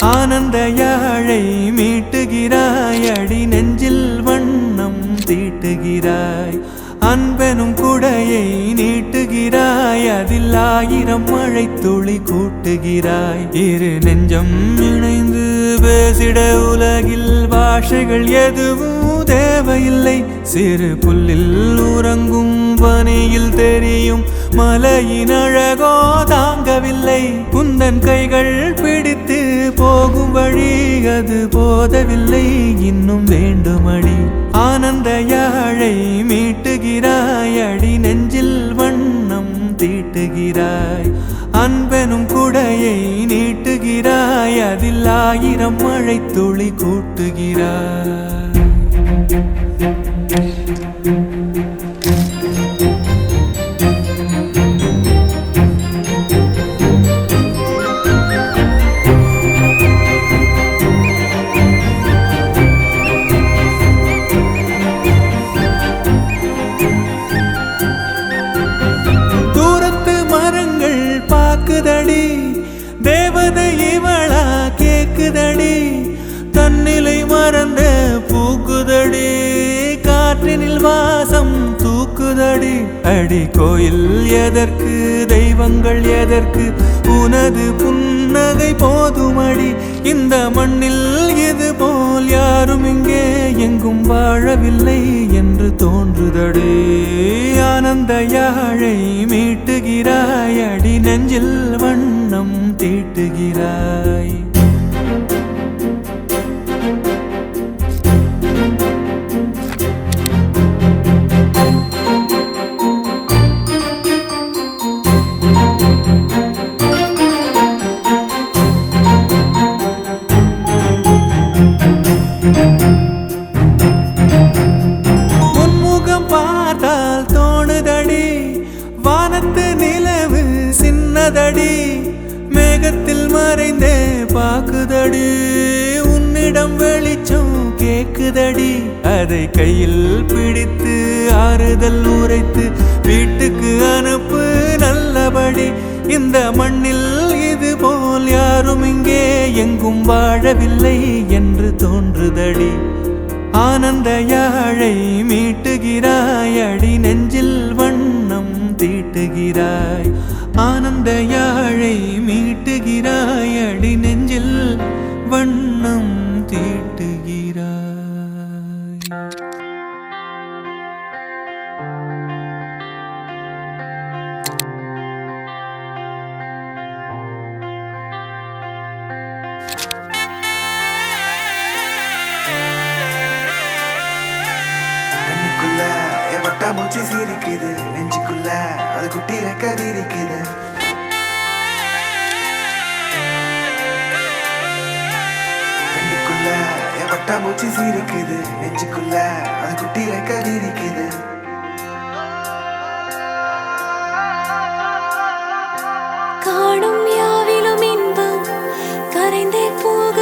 ஆனந்த யாழை மீட்டுகிறாய், அடி நெஞ்சில் வண்ணம் தீட்டுகிறாய். அன்பெனும் குடையை நீட்டுகிறாய், அதில் 1000 மழை துளி கூட்டுகிறாய். இரு நெஞ்சம் இணைந்து பேசிட உலகில் பாஷைகள் எதுவும் தேவையில்லை. சிறு புல்லில் உறங்கும் பனியில் தெரியும் மலையின் அழகோ தாங்கவில்லை. குந்தன் கைகள் பிடித்து போகும் வழி அது போதவில்லை, இன்னும் வேண்டுமடி. ஆனந்த யாழை மீட்டுகிறாய், அடி நெஞ்சில் வண்ணம் தீட்டுகிறாய். அன்பெனும் குடையை நீட்டுகிறாய், அதில் 1000 மழை துளி கூட்டுகிறாய். தேவதை இவளா கேக்குதடி, தன்னிலை மறந்த பூக்குதடி. காற்றினில் வாசம் தூக்குதடி. அடி கோயில் எதற்கு, தெய்வங்கள் எதற்கு, உனது புன்னகை போதுமடி. இந்த மண்ணில் இது போல் யாரும் இங்கே எங்கும் வாழவில்லை என்று தோன்றுதடி. ஆனந்த யாழை மீட்டுகிறாய், அடி நெஞ்சில் வண்ணம் தீட்டுகிறாய். உன்முகம் பார்த்தால் தோணுதடி, வானத்து நிலவு சின்னதடி. மேகத்தில் மறைந்தே பாக்குதடி, உன்னிடம் வெளிச்சம் கேக்குதடி. அதை கையில் பிடித்து ஆறுதல் உரைத்து வீட்டுக்கு அனுப்பு நல்லபடி. இந்த மண்ணில் இது போல் யாரும் இங்கே எங்கும் வாழவில்லை என்று தோன்றுதடி. ஆனந்த யாழை மீட்டுகிறாய், அடி நெஞ்சில் வண்ணம் தீட்டுகிறாய். ஆனந்த யாழை மீட்டுகிறாய், அடி நெஞ்சில் வண்ணம் தீட்டுகிறாய். மூச்சு சிரிக்குது நெஞ்சுக்குள்ள, அது குட்டி ரெக்கதி இருக்குது. கண்ணுக்குள்ள எவட்ட மூச்சு சிரிக்குது நெஞ்சுக்குள்ள, அது குட்டி ரெக்கதி இருக்குது. காணும் யாவிலும் இன்பம் கரைந்தே போக